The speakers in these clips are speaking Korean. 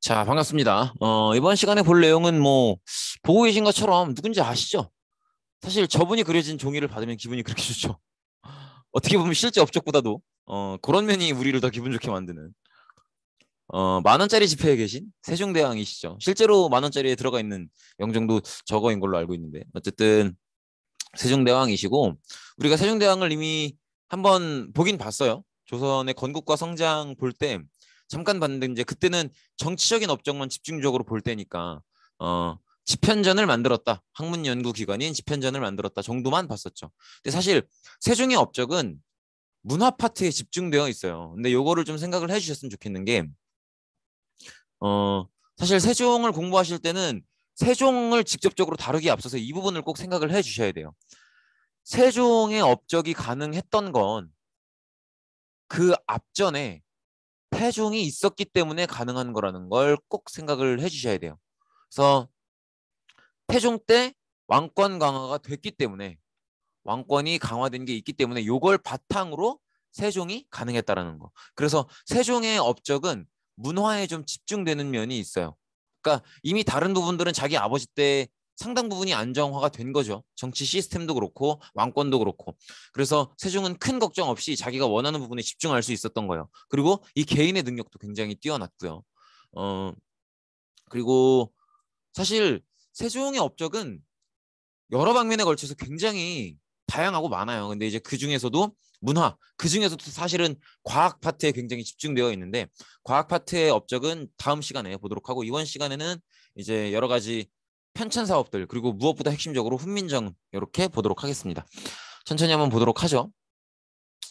자, 반갑습니다. 이번 시간에 볼 내용은 보고 계신 것처럼 누군지 아시죠? 사실 저분이 그려진 종이를 받으면 기분이 그렇게 좋죠. 어떻게 보면 실제 업적보다도, 그런 면이 우리를 더 기분 좋게 만드는, 10,000원짜리 지폐에 계신 세종대왕이시죠. 실제로 10,000원짜리에 들어가 있는 영정도 저거인 걸로 알고 있는데, 어쨌든 세종대왕이시고, 우리가 세종대왕을 이미 한번 보긴 봤어요. 조선의 건국과 성장 볼 때, 잠깐 봤는데 이제 그때는 정치적인 업적만 집중적으로 볼 때니까 집현전을 만들었다. 학문 연구 기관인 집현전을 만들었다 정도만 봤었죠. 근데 사실 세종의 업적은 문화 파트에 집중되어 있어요. 근데 요거를 좀 생각을 해주셨으면 좋겠는 게 어, 사실 세종을 공부하실 때는 세종을 직접적으로 다루기에 앞서서 이 부분을 꼭 생각을 해주셔야 돼요. 세종의 업적이 가능했던 건 그 앞전에 태종이 있었기 때문에 가능한 거라는 걸 꼭 생각을 해주셔야 돼요. 그래서 태종 때 왕권 강화가 됐기 때문에 왕권이 강화된 게 있기 때문에 요걸 바탕으로 세종이 가능했다라는 거. 그래서 세종의 업적은 문화에 좀 집중되는 면이 있어요. 그러니까 이미 다른 부분들은 자기 아버지 때 상당 부분이 안정화가 된 거죠. 정치 시스템도 그렇고 왕권도 그렇고. 그래서 세종은 큰 걱정 없이 자기가 원하는 부분에 집중할 수 있었던 거예요. 그리고 이 개인의 능력도 굉장히 뛰어났고요. 어, 그리고 사실 세종의 업적은 여러 방면에 걸쳐서 굉장히 다양하고 많아요. 근데 이제 그 중에서도 문화, 그 중에서도 사실은 과학 파트에 굉장히 집중되어 있는데 과학 파트의 업적은 다음 시간에 보도록 하고 이번 시간에는 이제 여러 가지 편찬 사업들 그리고 무엇보다 핵심적으로 훈민정 이렇게 보도록 하겠습니다. 천천히 한번 보도록 하죠.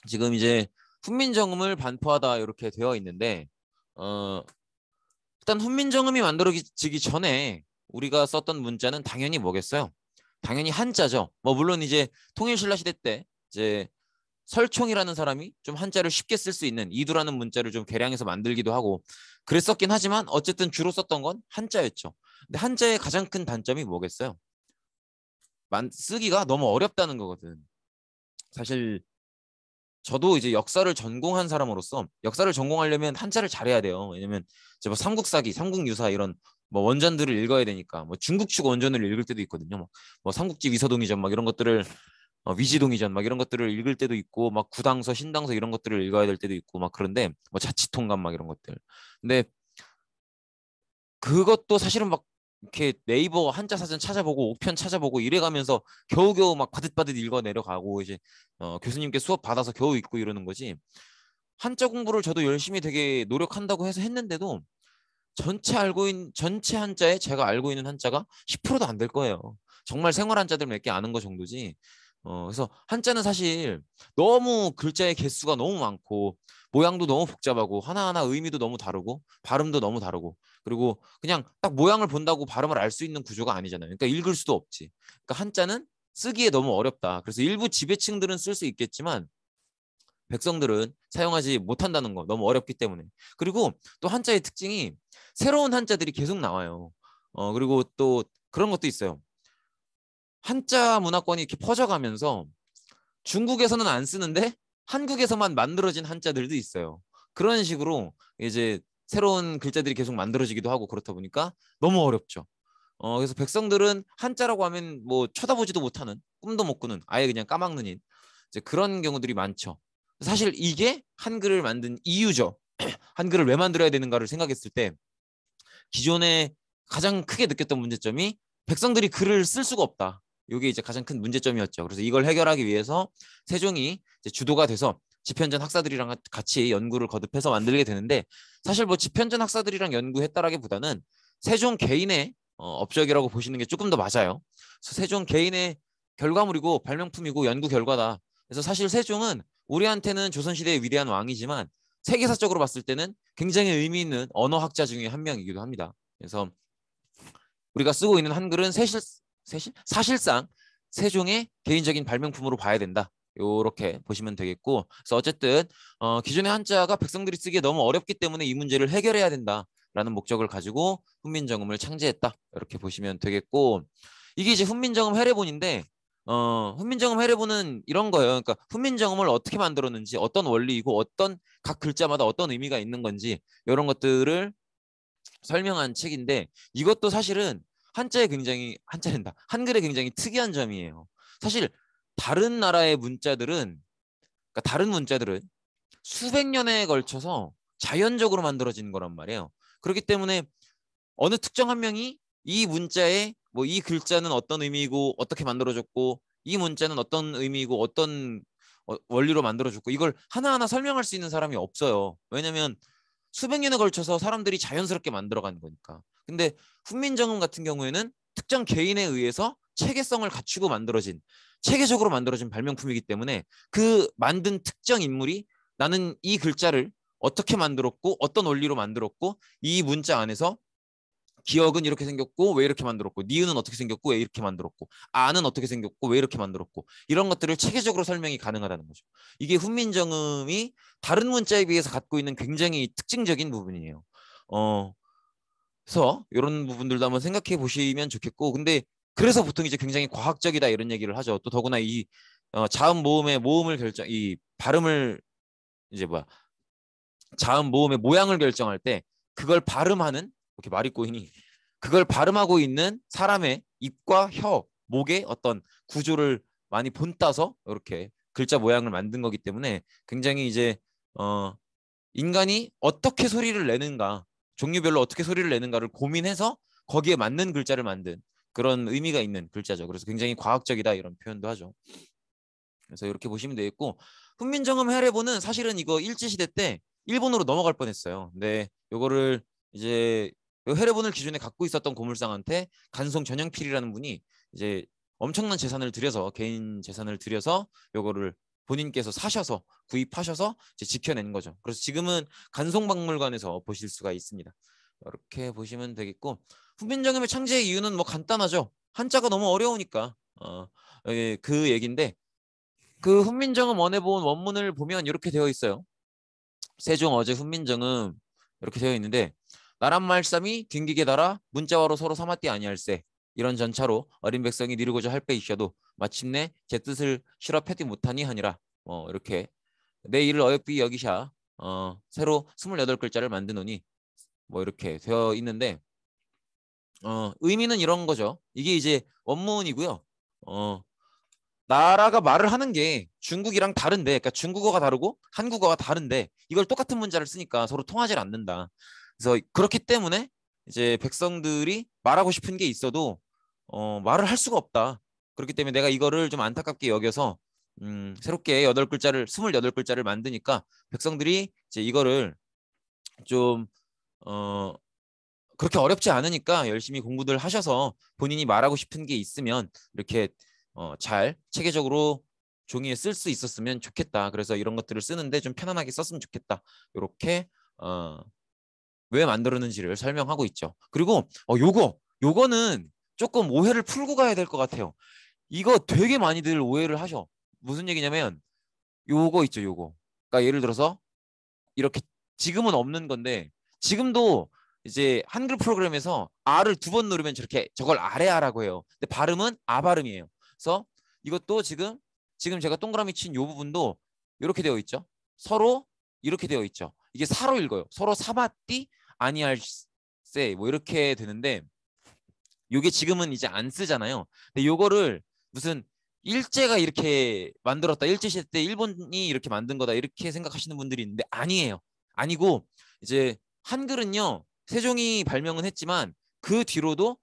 지금 이제 훈민정음을 반포하다 이렇게 되어 있는데 어, 일단 훈민정음이 만들어지기 전에 우리가 썼던 문자는 당연히 뭐겠어요? 당연히 한자죠. 뭐 물론 이제 통일신라 시대 때 이제 설총이라는 사람이 좀 한자를 쉽게 쓸 수 있는 이두라는 문자를 좀 개량해서 만들기도 하고 그랬었긴 하지만 어쨌든 주로 썼던 건 한자였죠. 근데 한자의 가장 큰 단점이 뭐겠어요? 쓰기가 너무 어렵다는 거거든. 사실 저도 이제 역사를 전공한 사람으로서 역사를 전공하려면 한자를 잘해야 돼요. 왜냐면 이제 뭐 삼국사기, 삼국유사 이런 뭐 원전들을 읽어야 되니까 뭐 중국 측 원전을 읽을 때도 있거든요. 뭐 삼국지 위서동이전 막 이런 것들을 위지동이전 막 이런 것들을 읽을 때도 있고 막 구당서, 신당서 이런 것들을 읽어야 될 때도 있고 막 그런데 뭐 자치통감 막 이런 것들. 근데 그것도 사실은 막 이렇게 네이버 한자 사전 찾아보고 옥편 찾아보고 이래가면서 겨우겨우 막 바듯바듯 읽어 내려가고 이제 교수님께 수업 받아서 겨우 읽고 이러는 거지. 한자 공부를 저도 열심히 되게 노력한다고 해서 했는데도 전체 한자에 제가 알고 있는 한자가 10%도 안 될 거예요. 정말 생활 한자들 몇 개 아는 거 정도지. 그래서 한자는 사실 너무 글자의 개수가 너무 많고 모양도 너무 복잡하고 하나하나 의미도 너무 다르고 발음도 너무 다르고 그리고 그냥 딱 모양을 본다고 발음을 알 수 있는 구조가 아니잖아요. 그러니까 읽을 수도 없지. 그러니까 한자는 쓰기에 너무 어렵다. 그래서 일부 지배층들은 쓸 수 있겠지만 백성들은 사용하지 못한다는 거 너무 어렵기 때문에. 그리고 또 한자의 특징이 새로운 한자들이 계속 나와요. 그리고 또 그런 것도 있어요. 한자 문화권이 이렇게 퍼져가면서 중국에서는 안 쓰는데 한국에서만 만들어진 한자들도 있어요. 그런 식으로 이제 새로운 글자들이 계속 만들어지기도 하고 그렇다 보니까 너무 어렵죠. 그래서 백성들은 한자라고 하면 뭐 쳐다보지도 못하는 꿈도 못 꾸는 아예 그냥 까막눈인 이제 그런 경우들이 많죠. 사실 이게 한글을 만든 이유죠. 한글을 왜 만들어야 되는가를 생각했을 때 기존에 가장 크게 느꼈던 문제점이 백성들이 글을 쓸 수가 없다. 이게 이제 가장 큰 문제점이었죠. 그래서 이걸 해결하기 위해서 세종이 이제 주도가 돼서 집현전 학사들이랑 같이 연구를 거듭해서 만들게 되는데 사실 뭐 집현전 학사들이랑 연구했다라기보다는 세종 개인의 업적이라고 보시는 게 조금 더 맞아요. 그래서 세종 개인의 결과물이고 발명품이고 연구 결과다. 그래서 사실 세종은 우리한테는 조선시대의 위대한 왕이지만 세계사적으로 봤을 때는 굉장히 의미 있는 언어학자 중에 한 명이기도 합니다. 그래서 우리가 쓰고 있는 한글은 사실상 세종의 개인적인 발명품으로 봐야 된다. 이렇게 보시면 되겠고, 그래서 어쨌든 기존의 한자가 백성들이 쓰기에 너무 어렵기 때문에 이 문제를 해결해야 된다라는 목적을 가지고 훈민정음을 창제했다. 이렇게 보시면 되겠고, 이게 이제 훈민정음 해례본인데, 훈민정음 해례본은 이런 거예요. 그러니까 훈민정음을 어떻게 만들었는지, 어떤 원리이고, 어떤 각 글자마다 어떤 의미가 있는 건지 이런 것들을 설명한 책인데 이것도 사실은 한글에 굉장히 특이한 점이에요. 사실 다른 나라의 문자들은 그러니까 다른 문자들은 수백 년에 걸쳐서 자연적으로 만들어지는 거란 말이에요. 그렇기 때문에 어느 특정 한 명이 이 문자에 뭐 이 글자는 어떤 의미이고 어떻게 만들어졌고 이 문자는 어떤 의미이고 어떤 원리로 만들어졌고 이걸 하나하나 설명할 수 있는 사람이 없어요. 왜냐면 수백 년에 걸쳐서 사람들이 자연스럽게 만들어가는 거니까. 근데 훈민정음 같은 경우에는 특정 개인에 의해서 체계성을 갖추고 만들어진 체계적으로 만들어진 발명품이기 때문에 그 만든 특정 인물이 나는 이 글자를 어떻게 만들었고 어떤 원리로 만들었고 이 문자 안에서 기억은 이렇게 생겼고 왜 이렇게 만들었고 니은은 어떻게 생겼고 왜 이렇게 만들었고 아는 어떻게 생겼고 왜 이렇게 만들었고 이런 것들을 체계적으로 설명이 가능하다는 거죠. 이게 훈민정음이 다른 문자에 비해서 갖고 있는 굉장히 특징적인 부분이에요. 그래서 이런 부분들도 한번 생각해 보시면 좋겠고 근데 그래서 보통 이제 굉장히 과학적이다 이런 얘기를 하죠. 또 더구나 이 자음 모음의 모음을 결정 이 발음을 이제 뭐야 자음 모음의 모양을 결정할 때 그걸 발음하는 이렇게 말이 꼬이니 그걸 발음하고 있는 사람의 입과 혀, 목의 어떤 구조를 많이 본따서 이렇게 글자 모양을 만든 거기 때문에 굉장히 이제 인간이 어떻게 소리를 내는가 종류별로 어떻게 소리를 내는가를 고민해서 거기에 맞는 글자를 만든 그런 의미가 있는 글자죠. 그래서 굉장히 과학적이다 이런 표현도 하죠. 그래서 이렇게 보시면 되겠고 훈민정음 해례본은 사실은 이거 일제시대 때 일본으로 넘어갈 뻔했어요. 근데 요거를 이제 해례본을 기존에 갖고 있었던 고물상한테 간송 전영필이라는 분이 이제 엄청난 재산을 들여서 개인 재산을 들여서 요거를 본인께서 사셔서 구입하셔서 이제 지켜낸 거죠. 그래서 지금은 간송박물관에서 보실 수가 있습니다. 이렇게 보시면 되겠고 훈민정음의 창제의 이유는 뭐 간단하죠. 한자가 너무 어려우니까 그 얘기인데 그 훈민정음 원해본 원문을 보면 이렇게 되어 있어요. 세종 어제 훈민정음 이렇게 되어 있는데 나란 말씀이 뒹기게 달아 문자와로 서로 삼았디 아니할세 이런 전차로 어린 백성이 니르고자 할 빼이셔도 마침내 제 뜻을 실어 패디 못하니 하니라 이렇게 내 일을 어여삐 여기샤 새로 28글자를 만드노니 뭐 이렇게 되어 있는데 의미는 이런 거죠. 이게 이제 원문이고요. 나라가 말을 하는 게 중국이랑 다른데, 그러니까 중국어가 다르고 한국어가 다른데 이걸 똑같은 문자를 쓰니까 서로 통하지 않는다. 그래서 그렇기 때문에 이제 백성들이 말하고 싶은 게 있어도 말을 할 수가 없다. 그렇기 때문에 내가 이거를 좀 안타깝게 여겨서 새롭게 28글자를 만드니까 백성들이 이제 이거를 좀 그렇게 어렵지 않으니까 열심히 공부들 하셔서 본인이 말하고 싶은 게 있으면 이렇게 잘 체계적으로 종이에 쓸 수 있었으면 좋겠다. 그래서 이런 것들을 쓰는데 좀 편안하게 썼으면 좋겠다. 이렇게 왜 만들었는지를 설명하고 있죠. 그리고 요거는 조금 오해를 풀고 가야 될 것 같아요. 이거 되게 많이들 오해를 하셔. 무슨 얘기냐면 요거 있죠, 요거. 그러니까 예를 들어서 이렇게 지금은 없는 건데 지금도 이제 한글 프로그램에서 R을 2번 누르면 저렇게 저걸 아래아라고 해요. 근데 발음은 아 발음이에요. 그래서 이것도 지금 제가 동그라미 친 요 부분도 이렇게 되어 있죠. 서로 이렇게 되어 있죠. 이게 사로 읽어요. 서로 사바띠 아니할세 뭐 이렇게 되는데 요게 지금은 이제 안 쓰잖아요. 근데 요거를 무슨 일제가 이렇게 만들었다. 일제시대 때 일본이 이렇게 만든 거다. 이렇게 생각하시는 분들이 있는데 아니에요. 아니고 이제 한글은요. 세종이 발명은 했지만 그 뒤로도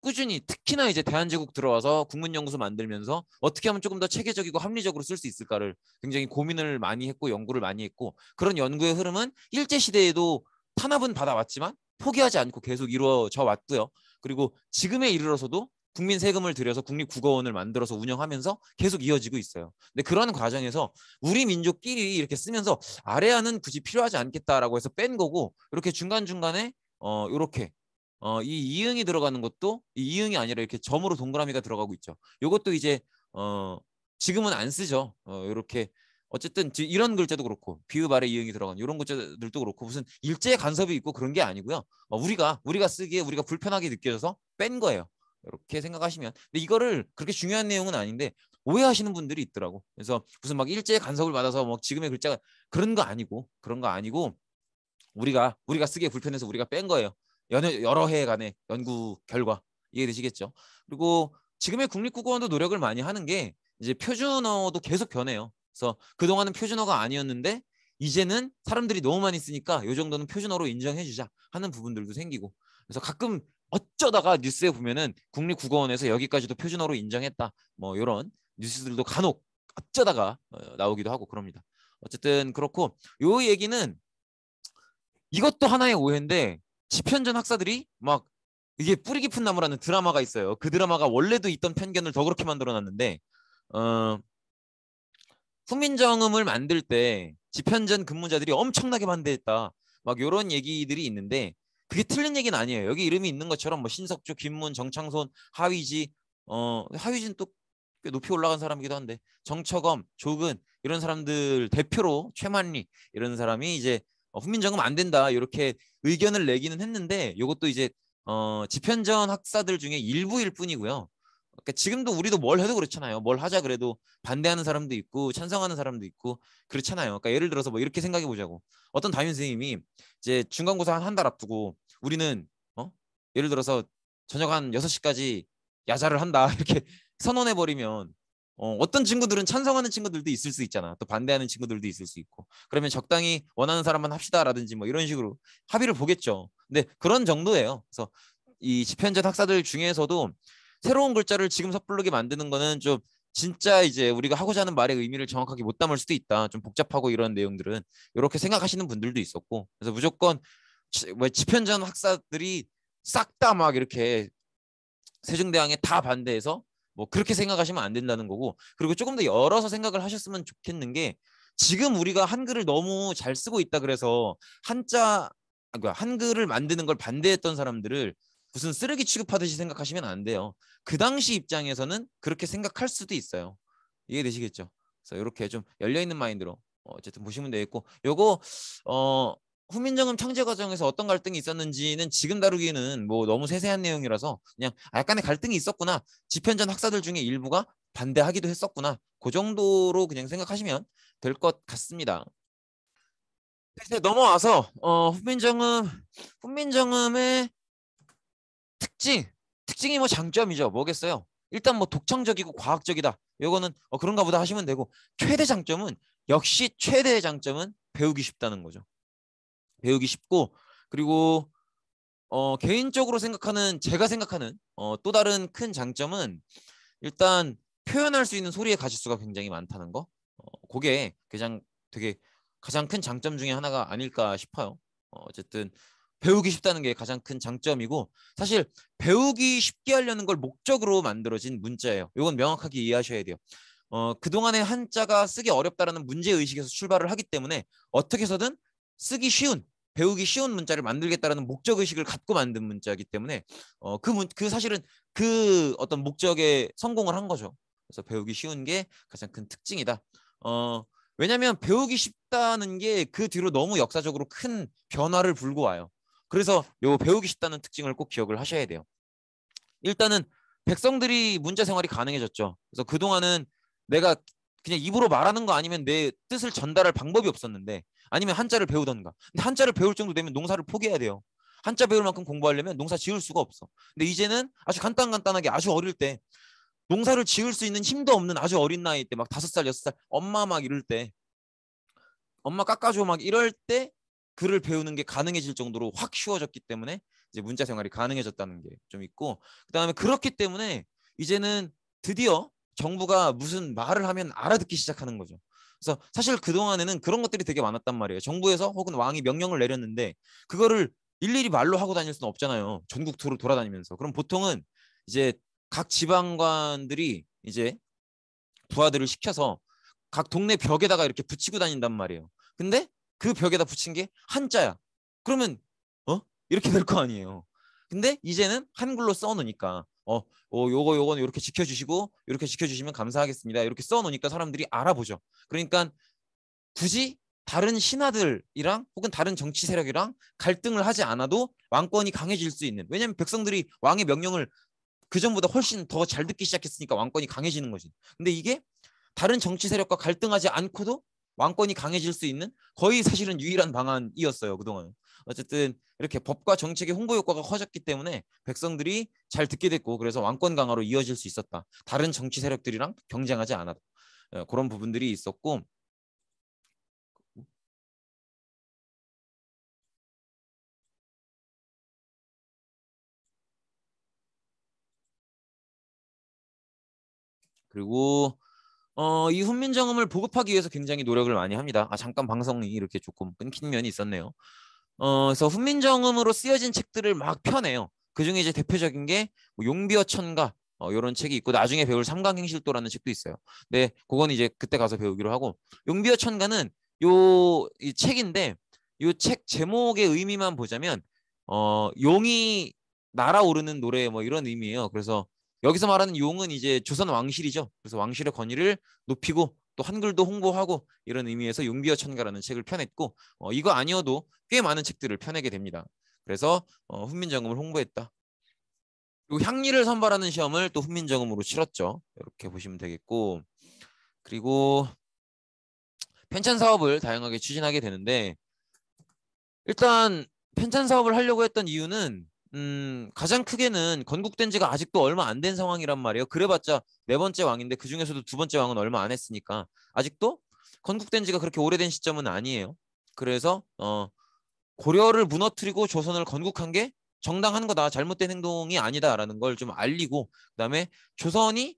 꾸준히 특히나 이제 대한제국 들어와서 국문연구소 만들면서 어떻게 하면 조금 더 체계적이고 합리적으로 쓸 수 있을까를 굉장히 고민을 많이 했고 연구를 많이 했고 그런 연구의 흐름은 일제시대에도 탄압은 받아왔지만 포기하지 않고 계속 이루어져 왔고요. 그리고 지금에 이르러서도 국민 세금을 들여서 국립국어원을 만들어서 운영하면서 계속 이어지고 있어요. 근데 그런 과정에서 우리 민족끼리 이렇게 쓰면서 아래아는 굳이 필요하지 않겠다라고 해서 뺀 거고 이렇게 중간중간에 이렇게 이 이응이 들어가는 것도 이 이응이 아니라 이렇게 점으로 동그라미가 들어가고 있죠. 이것도 이제 지금은 안 쓰죠. 이렇게 어쨌든 이런 글자도 그렇고 비읍 아래 이응이 들어간 이런 글자들도 그렇고 무슨 일제의 간섭이 있고 그런 게 아니고요. 우리가 쓰기에 우리가 불편하게 느껴져서 뺀 거예요. 이렇게 생각하시면. 근데 이거를 그렇게 중요한 내용은 아닌데 오해하시는 분들이 있더라고. 그래서 무슨 막 일제의 간섭을 받아서 뭐 지금의 글자가 그런 거 아니고 우리가 쓰기에 불편해서 우리가 뺀 거예요. 여러 해간의 연구 결과 이해되시겠죠? 그리고 지금의 국립국어원도 노력을 많이 하는 게 이제 표준어도 계속 변해요. 그래서 그동안은 표준어가 아니었는데 이제는 사람들이 너무 많이 쓰니까 이 정도는 표준어로 인정해주자 하는 부분들도 생기고, 그래서 가끔 어쩌다가 뉴스에 보면은 국립국어원에서 여기까지도 표준어로 인정했다 뭐 이런 뉴스들도 간혹 어쩌다가 나오기도 하고 그럽니다. 어쨌든 그렇고, 요 얘기는 이것도 하나의 오해인데, 지편전 학사들이 막 이게 뿌리 깊은 나무라는 드라마가 있어요. 그 드라마가 원래도 있던 편견을 더 그렇게 만들어놨는데, 어, 훈민정음을 만들 때 지편전 근무자들이 엄청나게 반대했다, 막 이런 얘기들이 있는데 그게 틀린 얘기는 아니에요. 여기 이름이 있는 것처럼 뭐 신석주, 김문, 정창손, 하위지, 하위지는 또 꽤 높이 올라간 사람이기도 한데, 정처검, 조근 이런 사람들 대표로 최만리 이런 사람이 이제 훈민정음 안 된다 이렇게 의견을 내기는 했는데, 이것도 이제 지편전 학사들 중에 일부일 뿐이고요. 그러니까 지금도 우리도 뭘 해도 그렇잖아요. 뭘 하자 그래도 반대하는 사람도 있고 찬성하는 사람도 있고 그렇잖아요. 그러니까 예를 들어서 뭐 이렇게 생각해 보자고. 어떤 담임 선생님이 이제 중간고사 한 달 앞두고 우리는 예를 들어서 저녁 한 6시까지 야자를 한다 이렇게 선언해 버리면, 어떤 친구들은 찬성하는 친구들도 있을 수 있잖아. 또 반대하는 친구들도 있을 수 있고. 그러면 적당히 원하는 사람만 합시다라든지 뭐 이런 식으로 합의를 보겠죠. 근데 그런 정도예요. 그래서 이 집현전 학사들 중에서도 새로운 글자를 지금 섣부르게 만드는 거는 좀 진짜 이제 우리가 하고자 하는 말의 의미를 정확하게 못 담을 수도 있다. 좀 복잡하고 이런 내용들은 이렇게 생각하시는 분들도 있었고, 그래서 무조건 집현전 학사들이 싹 다 막 이렇게 세종대왕에 다 반대해서 뭐 그렇게 생각하시면 안 된다는 거고, 그리고 조금 더 열어서 생각을 하셨으면 좋겠는 게, 지금 우리가 한글을 너무 잘 쓰고 있다 그래서 한글을 만드는 걸 반대했던 사람들을 무슨 쓰레기 취급하듯이 생각하시면 안 돼요. 그 당시 입장에서는 그렇게 생각할 수도 있어요. 이해되시겠죠? 그래서 이렇게 좀 열려있는 마인드로 어쨌든 보시면 되겠고, 요거 훈민정음 창제 과정에서 어떤 갈등이 있었는지는 지금 다루기는 뭐 너무 세세한 내용이라서 그냥 약간의 갈등이 있었구나, 집현전 학사들 중에 일부가 반대하기도 했었구나, 그 정도로 그냥 생각하시면 될 것 같습니다. 이제 넘어와서 훈민정음의 특징이 뭐 장점이죠. 뭐겠어요? 일단 뭐 독창적이고 과학적이다. 이거는 그런가 보다 하시면 되고, 최대 장점은 배우기 쉽다는 거죠. 배우기 쉽고, 그리고 개인적으로 제가 생각하는 또 다른 큰 장점은 일단 표현할 수 있는 소리의 가짓수가 굉장히 많다는 거. 그게 되게 가장 큰 장점 중에 하나가 아닐까 싶어요. 어쨌든 배우기 쉽다는 게 가장 큰 장점이고, 사실 배우기 쉽게 하려는 걸 목적으로 만들어진 문자예요. 이건 명확하게 이해하셔야 돼요. 그동안의 한자가 쓰기 어렵다라는 문제의식에서 출발을 하기 때문에 어떻게 해서든 쓰기 쉬운, 배우기 쉬운 문자를 만들겠다라는 목적의식을 갖고 만든 문자이기 때문에 사실은 그 어떤 목적에 성공을 한 거죠. 그래서 배우기 쉬운 게 가장 큰 특징이다. 왜냐하면 배우기 쉽다는 게 그 뒤로 너무 역사적으로 큰 변화를 불고 와요. 그래서 요 배우기 쉽다는 특징을 꼭 기억을 하셔야 돼요. 일단은 백성들이 문자 생활이 가능해졌죠. 그래서 그동안은 내가 그냥 입으로 말하는 거 아니면 내 뜻을 전달할 방법이 없었는데, 아니면 한자를 배우던가. 근데 한자를 배울 정도 되면 농사를 포기해야 돼요. 한자 배울 만큼 공부하려면 농사 지을 수가 없어. 근데 이제는 아주 간단하게 아주 어릴 때 농사를 지을 수 있는 힘도 없는 아주 어린 나이 때, 막 5살, 6살, 엄마 막 이럴 때, 엄마 깎아줘 막 이럴 때 글을 배우는 게 가능해질 정도로 확 쉬워졌기 때문에 이제 문자 생활이 가능해졌다는 게 좀 있고, 그다음에 그렇기 때문에 이제는 드디어 정부가 무슨 말을 하면 알아듣기 시작하는 거죠. 그래서 사실 그동안에는 그런 것들이 되게 많았단 말이에요. 정부에서 혹은 왕이 명령을 내렸는데 그거를 일일이 말로 하고 다닐 수는 없잖아요. 전국 투로 돌아다니면서. 그럼 보통은 이제 각 지방관들이 이제 부하들을 시켜서 각 동네 벽에다가 이렇게 붙이고 다닌단 말이에요. 근데 그 벽에다 붙인 게 한자야. 그러면 이렇게 될 거 아니에요. 근데 이제는 한글로 써놓으니까 요거는 이렇게 지켜주시고 이렇게 지켜주시면 감사하겠습니다, 이렇게 써놓으니까 사람들이 알아보죠. 그러니까 굳이 다른 신하들이랑 혹은 다른 정치 세력이랑 갈등을 하지 않아도 왕권이 강해질 수 있는, 왜냐하면 백성들이 왕의 명령을 그전보다 훨씬 더 잘 듣기 시작했으니까 왕권이 강해지는 거지. 근데 이게 다른 정치 세력과 갈등하지 않고도 왕권이 강해질 수 있는 거의 사실은 유일한 방안이었어요, 그동안. 어쨌든 이렇게 법과 정책의 홍보 효과가 커졌기 때문에 백성들이 잘 듣게 됐고 그래서 왕권 강화로 이어질 수 있었다. 다른 정치 세력들이랑 경쟁하지 않아도 그런 부분들이 있었고 그리고 이 훈민정음을 보급하기 위해서 굉장히 노력을 많이 합니다. 잠깐 방송이 이렇게 조금 끊긴 면이 있었네요. 그래서 훈민정음으로 쓰여진 책들을 막 펴내요. 그중에 이제 대표적인 게뭐 용비어 천가 이런 책이 있고 나중에 배울 삼강행실도라는 책도 있어요. 네, 그건 이제 그때 가서 배우기로 하고 용비어 천가는 이 책인데 이 책 제목의 의미만 보자면 용이 날아오르는 노래 뭐 이런 의미예요. 그래서 여기서 말하는 용은 이제 조선 왕실이죠. 그래서 왕실의 권위를 높이고 또 한글도 홍보하고 이런 의미에서 용비어 천가라는 책을 펴냈고 이거 아니어도 꽤 많은 책들을 펴내게 됩니다. 그래서 훈민정음을 홍보했다. 그리고 향리를 선발하는 시험을 또 훈민정음으로 치렀죠. 이렇게 보시면 되겠고 그리고 편찬 사업을 다양하게 추진하게 되는데 일단 편찬 사업을 하려고 했던 이유는 가장 크게는 건국된 지가 아직도 얼마 안 된 상황이란 말이에요. 그래봤자 네 번째 왕인데 그 중에서도 두 번째 왕은 얼마 안 했으니까 아직도 건국된 지가 그렇게 오래된 시점은 아니에요. 그래서 고려를 무너뜨리고 조선을 건국한 게 정당한 거다. 잘못된 행동이 아니다라는 걸 좀 알리고 그다음에 조선이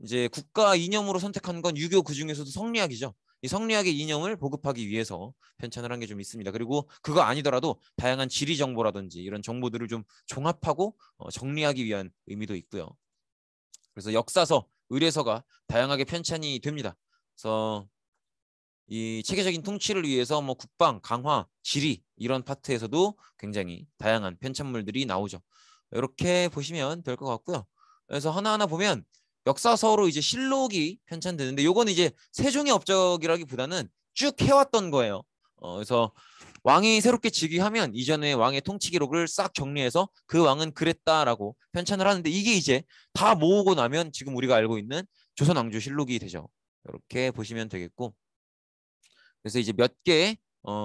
이제 국가 이념으로 선택한 건 유교 그 중에서도 성리학이죠. 이 성리학의 이념을 보급하기 위해서 편찬을 한 게 좀 있습니다. 그리고 그거 아니더라도 다양한 지리 정보라든지 이런 정보들을 좀 종합하고 정리하기 위한 의미도 있고요. 그래서 역사서, 의례서가 다양하게 편찬이 됩니다. 그래서 이 체계적인 통치를 위해서 뭐 국방, 강화, 지리 이런 파트에서도 굉장히 다양한 편찬물들이 나오죠. 이렇게 보시면 될 것 같고요. 그래서 하나하나 보면 역사서로 이제 실록이 편찬되는데 요건 이제 세종의 업적이라기보다는 쭉 해왔던 거예요. 그래서 왕이 새롭게 즉위하면 이전에 왕의 통치 기록을 싹 정리해서 그 왕은 그랬다라고 편찬을 하는데 이게 이제 다 모으고 나면 지금 우리가 알고 있는 조선왕조실록이 되죠. 이렇게 보시면 되겠고 그래서 이제 몇 개의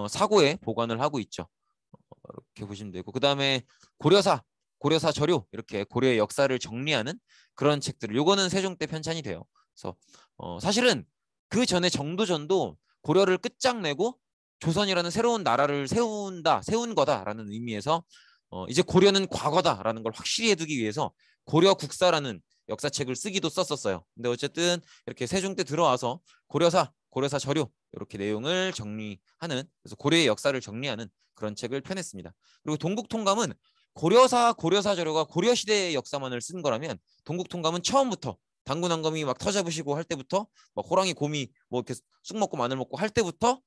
사고에 보관을 하고 있죠. 이렇게 보시면 되고 그 다음에 고려사 저료 이렇게 고려의 역사를 정리하는 그런 책들을 요거는 세종 때 편찬이 돼요. 그래서 사실은 그 전에 정도전도 고려를 끝장내고 조선이라는 새로운 나라를 세운 거다라는 의미에서 이제 고려는 과거다라는 걸 확실히 해두기 위해서 고려 국사라는 역사책을 쓰기도 썼었어요. 근데 어쨌든 이렇게 세종 때 들어와서 고려사 저료 이렇게 내용을 정리하는 그래서 고려의 역사를 정리하는 그런 책을 펴냈습니다. 그리고 동국통감은 고려사 저료가 고려시대의 역사만을 쓴 거라면 동국통감은 처음부터 당군왕검이 막 터잡으시고 할 때부터 막 호랑이 곰이 뭐 이렇게 쑥 먹고 마늘 먹고 할 때부터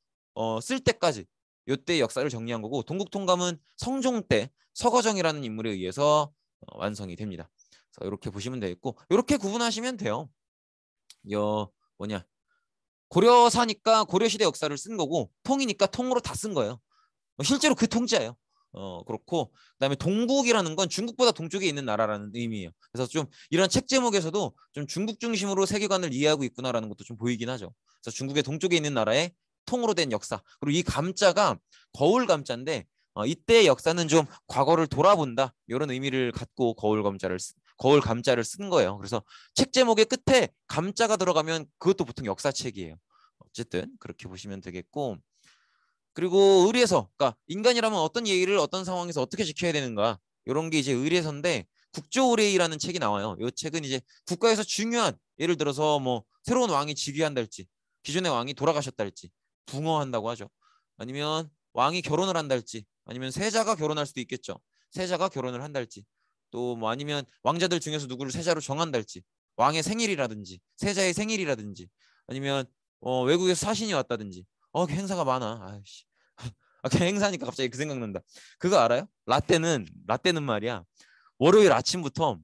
쓸 때까지 요때 역사를 정리한 거고 동국통감은 성종 때 서거정이라는 인물에 의해서 완성이 됩니다. 그래서 이렇게 보시면 되겠고 이렇게 구분하시면 돼요. 뭐냐 고려사니까 고려시대 역사를 쓴 거고 통이니까 통으로 다 쓴 거예요. 실제로 그 통자예요. 그렇고 그다음에 동국이라는 건 중국보다 동쪽에 있는 나라라는 의미예요. 그래서 좀 이런 책 제목에서도 좀 중국 중심으로 세계관을 이해하고 있구나라는 것도 좀 보이긴 하죠. 그래서 중국의 동쪽에 있는 나라의 통으로 된 역사 그리고 이 감자가 거울 감자인데 이때의 역사는 좀 과거를 돌아본다 이런 의미를 갖고 거울 감자를 쓴 거예요. 그래서 책 제목의 끝에 감자가 들어가면 그것도 보통 역사책이에요. 어쨌든 그렇게 보시면 되겠고 그리고 의례서, 그러니까 인간이라면 어떤 예의를 어떤 상황에서 어떻게 지켜야 되는가 이런 게 이제 의례서인데 국조의례이라는 책이 나와요. 이 책은 이제 국가에서 중요한 예를 들어서 뭐 새로운 왕이 즉위한달지 기존의 왕이 돌아가셨달지 붕어한다고 하죠. 아니면 왕이 결혼을 한달지 아니면 세자가 결혼할 수도 있겠죠. 세자가 결혼을 한달지 또 뭐 아니면 왕자들 중에서 누구를 세자로 정한달지 왕의 생일이라든지 세자의 생일이라든지 아니면 외국에서 사신이 왔다든지 그 행사가 많아. 아이씨. 그 행사니까 갑자기 그 생각난다. 그거 알아요? 라떼는 말이야. 월요일 아침부터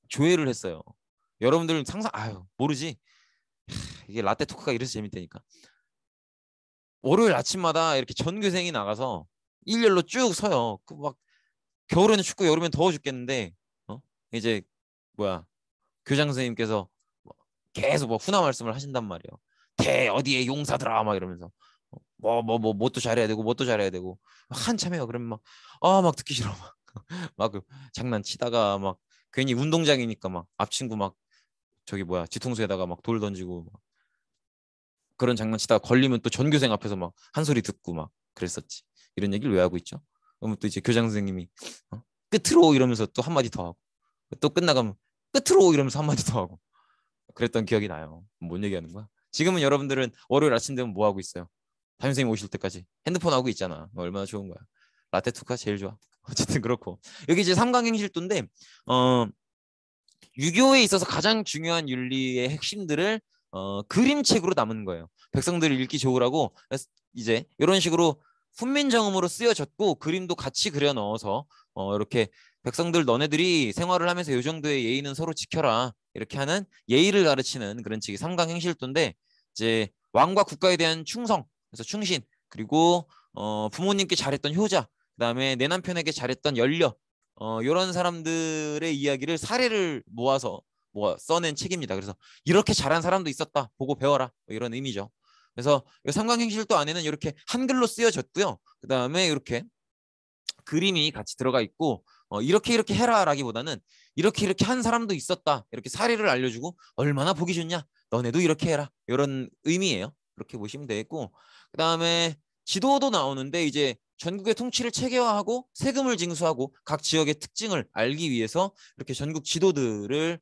조회를 했어요. 여러분들은 상상 모르지. 이게 라떼 토크가 이래서 재밌다니까. 월요일 아침마다 이렇게 전교생이 나가서 일렬로 쭉 서요. 그 막 겨울에는 춥고 여름엔 더워 죽겠는데 이제 뭐야 교장 선생님께서 계속 뭐 훈화 말씀을 하신단 말이에요. 대 어디에 용사들아 막 이러면서 뭣도 잘해야 되고 뭣도 잘해야 되고 한참 해요. 그러면 막 듣기 싫어. 막 장난치다가 막 괜히 운동장이니까 막 앞 친구 막 저기 뭐야 뒤통수에다가 막 돌 던지고 막 그런 장난치다가 걸리면 또 전교생 앞에서 막 한 소리 듣고 막 그랬었지. 이런 얘기를 왜 하고 있죠? 그러면 또 이제 교장 선생님이 끝으로 이러면서 또 한마디 더 하고 또 끝나가면 끝으로 이러면서 한마디 더 하고 그랬던 기억이 나요. 뭔 얘기하는 거야? 지금은 여러분들은 월요일 아침 되면 뭐 하고 있어요? 담임선생님 오실 때까지 핸드폰 하고 있잖아. 얼마나 좋은 거야. 라떼투가 제일 좋아. 어쨌든 그렇고 여기 이제 삼강행실도인데 어, 유교에 있어서 가장 중요한 윤리의 핵심들을 그림책으로 남은 거예요. 백성들이 읽기 좋으라고 이제 이런 식으로 훈민정음으로 쓰여졌고 그림도 같이 그려 넣어서 이렇게 백성들 너네들이 생활을 하면서 요 정도의 예의는 서로 지켜라 이렇게 하는 예의를 가르치는 그런 책이 삼강행실도인데 이제 왕과 국가에 대한 충성 그래서 충신 그리고 부모님께 잘했던 효자 그다음에 내 남편에게 잘했던 연려 이런 사람들의 이야기를 사례를 모아서 써낸 책입니다. 그래서 이렇게 잘한 사람도 있었다. 보고 배워라. 뭐 이런 의미죠. 그래서 삼강행실도 안에는 이렇게 한글로 쓰여졌고요. 그 다음에 이렇게 그림이 같이 들어가 있고 이렇게 해라라기보다는 이렇게 한 사람도 있었다. 이렇게 사례를 알려주고 얼마나 보기 좋냐. 너네도 이렇게 해라. 이런 의미예요. 그렇게 보시면 되겠고 그 다음에 지도도 나오는데 이제 전국의 통치를 체계화하고 세금을 징수하고 각 지역의 특징을 알기 위해서 이렇게 전국 지도들을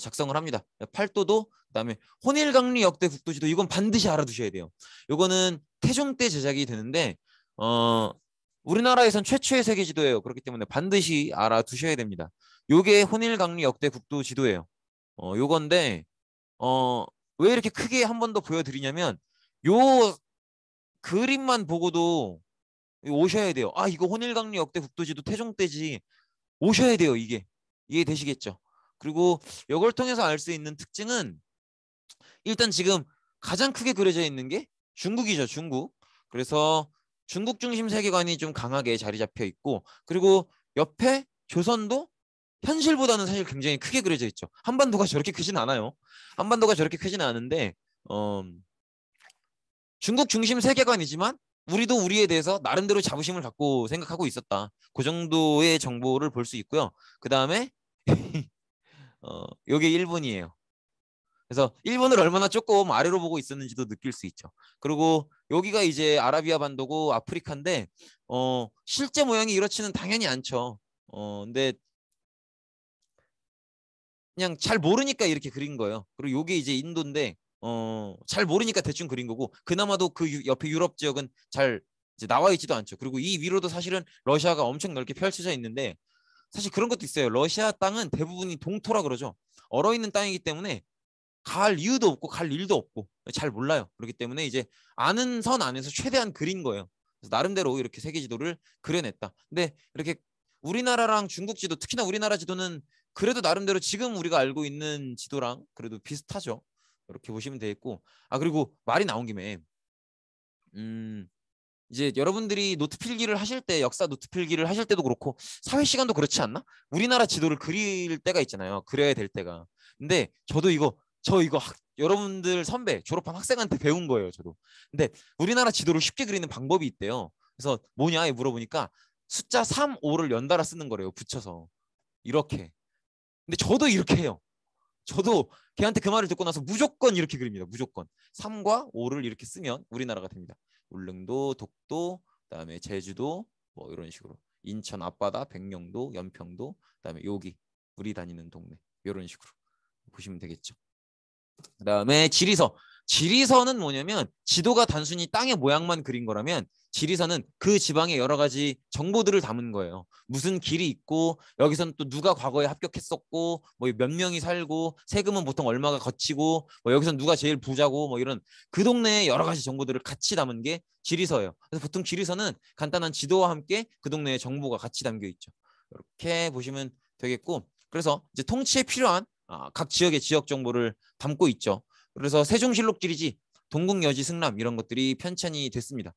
작성을 합니다. 팔도도 그다음에 혼일강리 역대 국도지도 이건 반드시 알아두셔야 돼요. 이거는 태종 때 제작이 되는데 우리나라에선 최초의 세계 지도예요. 그렇기 때문에 반드시 알아두셔야 됩니다. 요게 혼일강리 역대 국도 지도예요. 요건데 왜 이렇게 크게 한 번 더 보여드리냐면 요 그림만 보고도 오셔야 돼요. 아 이거 혼일강리 역대 국도지도 태종 때지. 오셔야 돼요. 이게 이해되시겠죠? 그리고 이걸 통해서 알 수 있는 특징은 일단 지금 가장 크게 그려져 있는 게 중국이죠. 중국. 그래서 중국 중심 세계관이 좀 강하게 자리 잡혀 있고 그리고 옆에 조선도 현실보다는 사실 굉장히 크게 그려져 있죠. 한반도가 저렇게 크진 않아요. 한반도가 저렇게 크지는 않은데 어, 중국 중심 세계관이지만 우리도 우리에 대해서 나름대로 자부심을 갖고 생각하고 있었다. 그 정도의 정보를 볼 수 있고요. 그 다음에 요게 일본이에요. 그래서 일본을 얼마나 조금 아래로 보고 있었는지도 느낄 수 있죠. 그리고 여기가 이제 아라비아 반도고 아프리카인데 실제 모양이 이렇지는 당연히 않죠. 근데 그냥 잘 모르니까 이렇게 그린 거예요. 그리고 요게 이제 인도인데 잘 모르니까 대충 그린 거고 그나마도 그 옆에 유럽 지역은 잘 이제 나와 있지도 않죠. 그리고 이 위로도 사실은 러시아가 엄청 넓게 펼쳐져 있는데 사실 그런 것도 있어요. 러시아 땅은 대부분이 동토라 그러죠. 얼어있는 땅이기 때문에 갈 이유도 없고 갈 일도 없고 잘 몰라요. 그렇기 때문에 이제 아는 선 안에서 최대한 그린 거예요. 그래서 나름대로 이렇게 세계 지도를 그려냈다. 근데 이렇게 우리나라랑 중국 지도, 특히나 우리나라 지도는 그래도 나름대로 지금 우리가 알고 있는 지도랑 그래도 비슷하죠. 이렇게 보시면 되겠고. 아 그리고 말이 나온 김에 이제 여러분들이 노트 필기를 하실 때 역사 노트 필기를 하실 때도 그렇고 사회 시간도 그렇지 않나? 우리나라 지도를 그릴 때가 있잖아요. 그려야 될 때가. 근데 저도 이거 여러분들 선배 졸업한 학생한테 배운 거예요. 저도. 근데 우리나라 지도를 쉽게 그리는 방법이 있대요. 그래서 뭐냐 물어보니까 숫자 3, 5를 연달아 쓰는 거래요. 붙여서 이렇게. 근데 저도 이렇게 해요. 저도 걔한테 그 말을 듣고 나서 무조건 이렇게 그립니다. 무조건 3과 5를 이렇게 쓰면 우리나라가 됩니다. 울릉도, 독도, 그다음에 제주도 뭐 이런 식으로 인천 앞바다, 백령도, 연평도, 그다음에 여기 우리 다니는 동네 이런 식으로 보시면 되겠죠. 그다음에 지리서. 지리서는 뭐냐면 지도가 단순히 땅의 모양만 그린 거라면 지리서는 그 지방의 여러 가지 정보들을 담은 거예요. 무슨 길이 있고 여기서는 또 누가 과거에 합격했었고 뭐 몇 명이 살고 세금은 보통 얼마가 거치고 뭐 여기서는 누가 제일 부자고 뭐 이런 그 동네의 여러 가지 정보들을 같이 담은 게 지리서예요. 그래서 보통 지리서는 간단한 지도와 함께 그 동네의 정보가 같이 담겨 있죠. 이렇게 보시면 되겠고 그래서 이제 통치에 필요한 각 지역의 지역 정보를 담고 있죠. 그래서 세종실록 지리지, 동국여지 승람 이런 것들이 편찬이 됐습니다.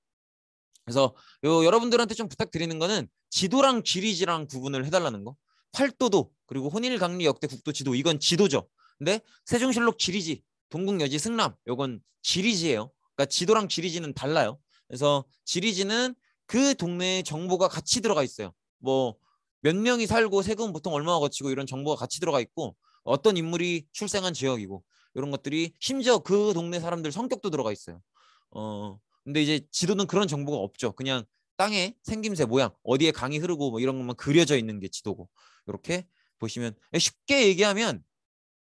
그래서 여러분들한테 좀 부탁드리는 거는 지도랑 지리지랑 구분을 해달라는 거. 팔도도 그리고 혼일강리 역대 국도지도 이건 지도죠. 근데 세종실록 지리지, 동국여지 승람 이건 지리지예요. 그러니까 지도랑 지리지는 달라요. 그래서 지리지는 그 동네의 정보가 같이 들어가 있어요. 뭐 몇 명이 살고 세금 보통 얼마나 거치고 이런 정보가 같이 들어가 있고 어떤 인물이 출생한 지역이고 이런 것들이 심지어 그 동네 사람들 성격도 들어가 있어요. 근데 이제 지도는 그런 정보가 없죠. 그냥 땅의 생김새 모양 어디에 강이 흐르고 뭐 이런 것만 그려져 있는 게 지도고 이렇게 보시면 쉽게 얘기하면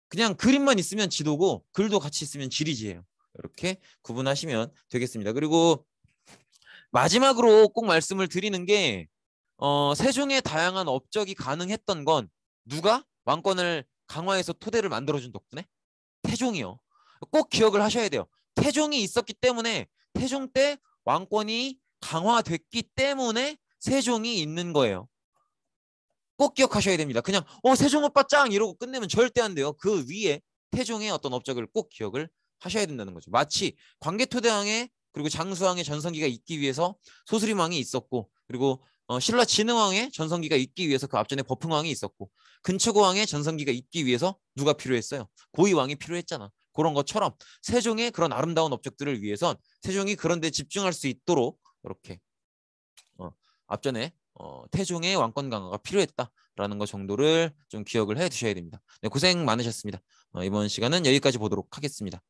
그냥 그림만 있으면 지도고 글도 같이 있으면 지리지예요. 이렇게 구분하시면 되겠습니다. 그리고 마지막으로 꼭 말씀을 드리는 게 세종의 다양한 업적이 가능했던 건 누가 왕권을 강화해서 토대를 만들어준 덕분에 태종이요. 꼭 기억을 하셔야 돼요. 태종이 있었기 때문에 태종 때 왕권이 강화됐기 때문에 세종이 있는 거예요. 꼭 기억하셔야 됩니다. 그냥 세종 오빠 짱 이러고 끝내면 절대 안 돼요. 그 위에 태종의 어떤 업적을 꼭 기억을 하셔야 된다는 거죠. 마치 광개토대왕의 그리고 장수왕의 전성기가 있기 위해서 소수림왕이 있었고 그리고 신라 진흥왕의 전성기가 있기 위해서 그 앞전에 버풍왕이 있었고 근초고왕의 전성기가 있기 위해서 누가 필요했어요? 고이왕이 필요했잖아. 그런 것처럼 세종의 그런 아름다운 업적들을 위해선 세종이 그런 데 집중할 수 있도록 이렇게 앞전에 태종의 왕권 강화가 필요했다라는 것 정도를 좀 기억을 해 두셔야 됩니다. 네, 고생 많으셨습니다. 이번 시간은 여기까지 보도록 하겠습니다.